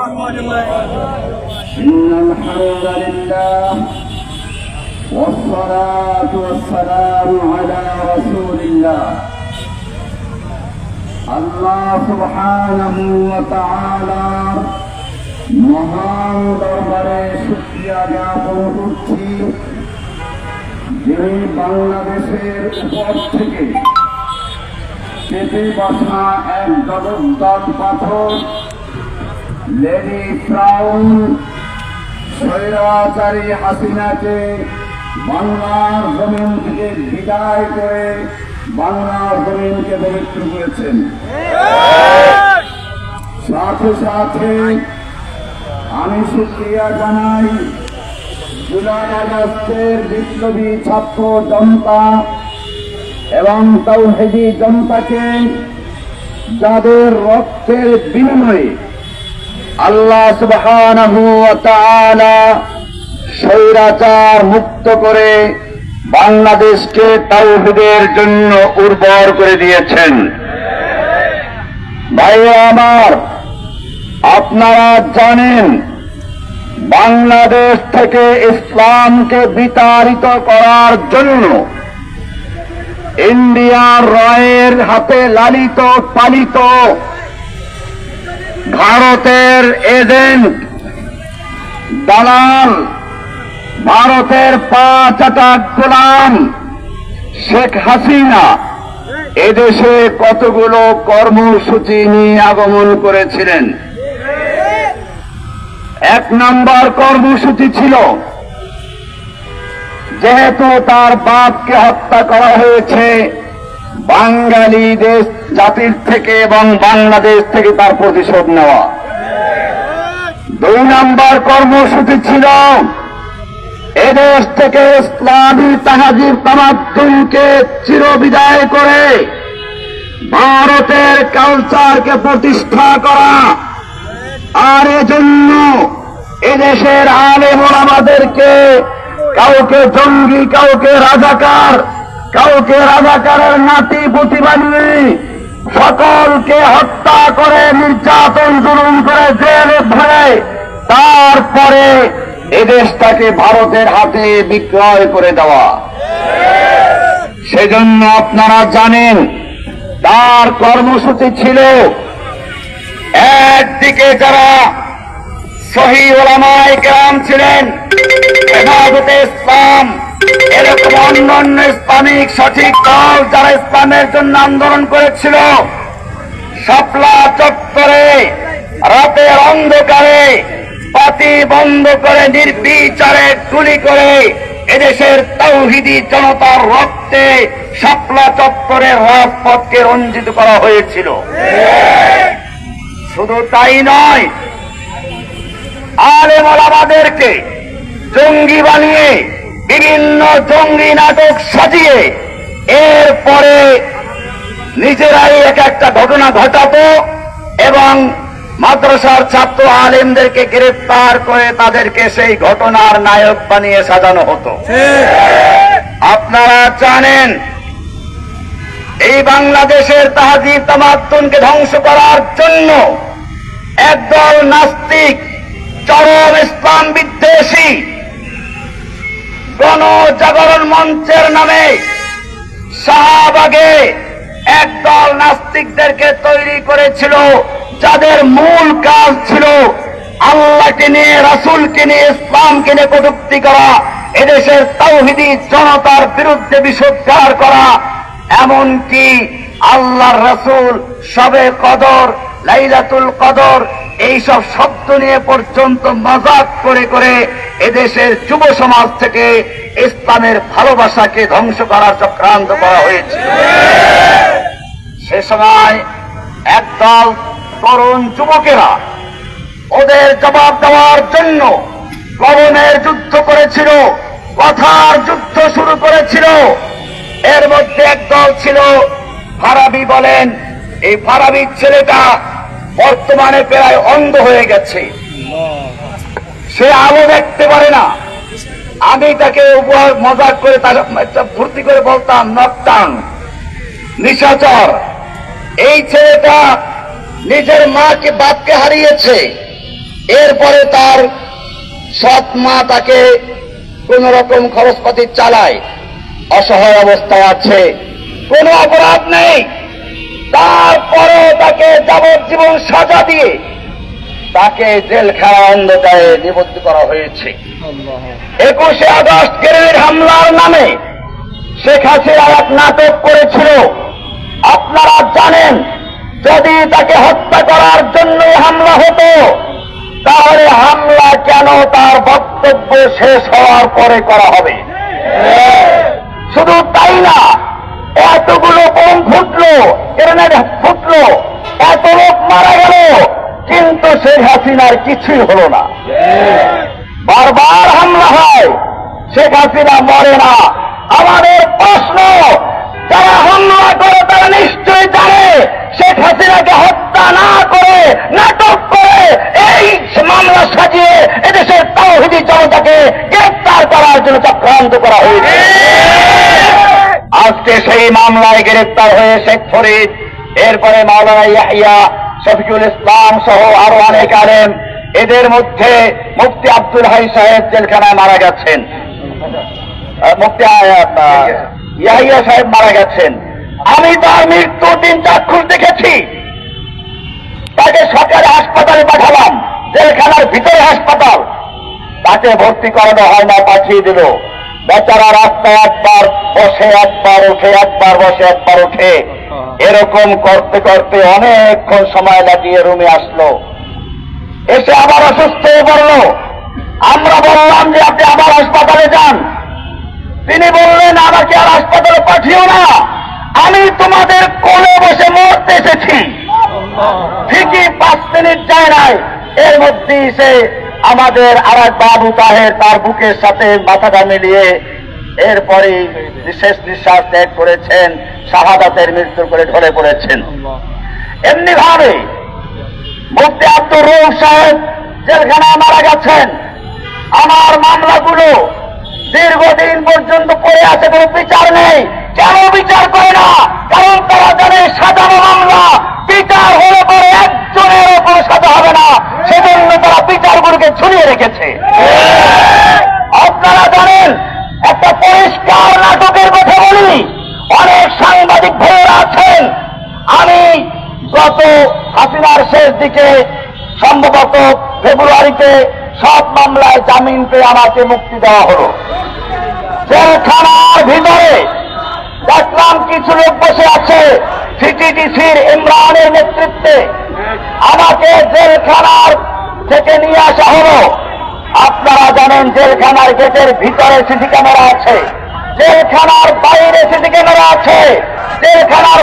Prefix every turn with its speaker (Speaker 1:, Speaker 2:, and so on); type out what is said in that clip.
Speaker 1: إن الحمد لله والصلاة والسلام على رسول الله আল্লাহ সুবহানাহু ওয়া তাআলা মহান দরবারে শুকরিয়া জ্ঞাপন করছি, যিনি বাংলাদেশের উপর থেকে চেপে বসা এক জগদ্দল পাথর লেডি ফ্রাউন স্বৈরাচারী হাসিনাকে বাংলার জমিন থেকে বিদায় করে বাংলার জমিনকে পবিত্র করেছেন। সাথে সাথে আমি শুকরিয়া জানাই জুলাই আগস্টের বিপ্লবী ছাত্র জনতা এবং তাওহীদি জনতাকে, যাদের রক্তের বিনিময়ে আল্লাহ সুবহানাহু ওয়া তাআলা স্বৈরাচার মুক্ত করে বাংলাদেশকে তাওহীদের জন্য উর্বর করে দিয়েছেন। ভাইরা আমার, আপনারা জানেন বাংলাদেশ থেকে ইসলামকে বিতাড়িত করার জন্য ইন্ডিয়ার রয়ের হাতে লালিত পালিত ভারতের এজেন্ট দালাল, ভারতের পা চাটা গোলাম শেখ হাসিনা এদেশে কতগুলো কর্মসূচি নিয়ে আগমন করেছিলেন। এক নম্বর কর্মসূচি ছিল, যেহেতু তার বাপকে হত্যা করা হয়েছে, বাঙালি দেশ জাতির থেকে এবং বাংলাদেশ থেকে তার প্রতিশোধ নেওয়া। দুই নম্বর কর্মসূচি ছিল এদেশ থেকে ইসলামী তাহাজিব তামাদ্দুনকে চিরবিদায় করে ভারতের কালচারকে প্রতিষ্ঠা করা। আর এজন্য এদেশের আলেম ওলামাদেরকে কাউকে জঙ্গি, কাউকে রাজাকার, কাউকে রাজাকারের নাতি পুতি বানিয়ে সকলকে হত্যা করে নির্যাতন জুলুম করে জেলে ভরে তারপরে এদেশটাকে ভারতের হাতে বিক্রয় করে দেওয়া। সেজন্য আপনারা জানেন তার কর্মসূচি ছিল, একদিকে যারা সহি উলামায়ে কেরাম ছিলেন, হেফাজতে ইসলাম, এরকম অন্যান্য ইসলামিক সঠিক দল যারা ইসলামের জন্য আন্দোলন করেছিল, শাপলা চত্বরে রাতের অন্ধকারে বাতি বন্ধ করে নির্বিচারে গুলি করে এদেশের তাওহীদি জনতার রক্তে শাপলা চত্বরের রাজপথকে রঞ্জিত করা হয়েছিল। শুধু তাই নয়, আলেম ওলামাদেরকে জঙ্গি বানিয়ে বিভিন্ন জঙ্গি নাটক সাজিয়ে এরপরে নিজেরাই এক একটা ঘটনা ঘটাতো এবং মাদ্রাসার ছাত্র আলেমদেরকে গ্রেফতার করে তাদেরকে সেই ঘটনার নায়ক বানিয়ে সাজানো হতো। আপনারা জানেন এই বাংলাদেশের তাহাজিব তামাদ্দুনকে ধ্বংস করার জন্য একদল নাস্তিক, চরম ইসলাম বিদ্বেষী গণজাগরণ মঞ্চের নামে শাহবাগে একদল নাস্তিকদেরকে তৈরি করেছিল, যাদের মূল কাজ ছিল আল্লাহকে নিয়ে, রাসূলকে নিয়ে, ইসলামকে নিয়ে কটূক্তি করা, এদেশের তাওহীদি জনতার বিরুদ্ধে বিষোদ্গার করা, এমনকি আল্লাহর রাসূল শবে কদর, লাইলাতুল কদর এইসব শব্দ নিয়ে পর্যন্ত মজাক করে করে এদেশের যুব সমাজ থেকে ইসলামের ভালোবাসাকে ধ্বংস করার চক্রান্ত করা হয়েছে। সে সময় একদল তরুণ যুবকেরা ওদের জবাব দেওয়ার জন্য কলমের যুদ্ধ করেছিল, কথার যুদ্ধ শুরু করেছিল। এর মধ্যে একদল ছিল ফারাবি বলেন, এই ফারাবির ছেলেটা বর্তমানে প্রায় অন্ধ হয়ে গেছে, সে আলো দেখতে পারে না। আমি তাকে উপহার মজাক করে তাকে ভর্তি করে বলতাম নকটান, নিশাচর। এই ছেলেটা নিজের মাকে বাপকে হারিয়েছে, এরপরে তার সৎ মা তাকে কোন রকম খরচপাতি চালায়, অসহায় অবস্থায় আছে, কোনো অপরাধ নেই, তারপরে তাকে যাবজ্জীবন সাজা দিয়ে তাকে জেলখানা অন্ধকারে নিবদ্ধ করা হয়েছে। 21শে আগস্ট গ্রেনেড হামলার নামে শেখ হাসিনা এক নাটক করেছিল। আপনারা জানেন, যদি তাকে হত্যা করার জন্যই হামলা হতো, তাহলে হামলা কেন তার বক্তব্য শেষ হওয়ার পরে করা হবে? শুধু তাই না, এতগুলো বোম ফুটলো, গ্রেনেড ফুটলো, এত লোক মারা গেল, কিন্তু শেখ হাসিনার কিছুই হলো না। বারবার হামলা হয়, শেখ হাসিনা মরে না। আমাদের প্রশ্ন, যারা হামলা করে তারা নিশ্চয়ই জানে শেখ হাসিনাকে হত্যা না করে, নাটক করে এই মামলা সাজিয়ে এদেশের তাওহীদি জনতাকে গ্রেফতার করার জন্য চক্রান্ত করা হয়েছে। আজকে সেই মামলায় গ্রেফতার হয়ে শেখ ফরিদ, এরপরে মাওলানা ইয়াহিয়া, শফিকুল ইসলাম সহ আরো অনেক আলেম, এদের মধ্যে মুফতি আব্দুল হাই সাহেব জেলখানায় মারা গেছেন, মুফতি ইয়াহিয়া সাহেব মারা গেছেন। আমি তার মৃত্যুর দিন চাক্ষুষ দেখেছি। তাকে সরকারি হাসপাতালে পাঠালাম, জেলখানার ভিতরে হাসপাতাল, তাকে ভর্তি করানো হয় না, পাঠিয়ে দিল। বেচারা রাস্তায় একবার বসে, একবার উঠে, একবার বসে, একবার উঠে, এরকম করতে করতে অনেকক্ষণ সময় লাগিয়ে রুমে আসলো। এসে আবার অসুস্থ হয়ে পড়ল। আমরা বললাম যে আপনি আবার হাসপাতালে যান। তিনি বললেন, আমাকে আর হাসপাতালে পাঠিও না, আমি তোমাদের কোলে বসে মরতে এসেছি। ঠিকই 5 মিনিট যায় নাই, এর মধ্যেই সে আমাদের আর এক বাবু তাহের তার বুকের সাথে মাথাটা মিলিয়ে এরপরে শেষ নিঃশ্বাস ত্যাগ করেছেন, শাহাদাতের মৃত্যু করে ঢলে পড়েছেন। এমনি ভাবে মুফতি আব্দুর রউফ সাহেব জেলখানায় মারা গেছেন। আমার মামলাগুলো দীর্ঘদিন পর্যন্ত পড়ে আছে, কোনো বিচার নেই। কেন বিচার করে না? কারণ তারা জানে সাজানো মামলা, বিচার হলে পরে একজনেরও কোনো সাজা হবে না, সেজন্য তারা বিচারগুলোকে ঝুলিয়ে রেখেছে। আপনারা জানেন, একটা পরিষ্কার নাটকের কথা বলি, অনেক সাংবাদিক ভাইয়েরা আছেন। আমি গত হাসিনার শেষ দিকে, সম্ভবত ফেব্রুয়ারিতে, সব মামলায় জামিন পেয়ে আমাকে মুক্তি দেওয়া হলো। জেলখানার ভিতরে দেখলাম কিছু লোক বসে আছে, সিটিডিসির ইমরানের নেতৃত্বে। আমাকে জেলখানার থেকে নিয়ে আসা হলো। আপনারা জানেন, জেলখানার গেটের ভিতরে সিসি ক্যামেরা আছে, জেলখানার বাইরে সিসি ক্যামেরা আছে, জেলখানার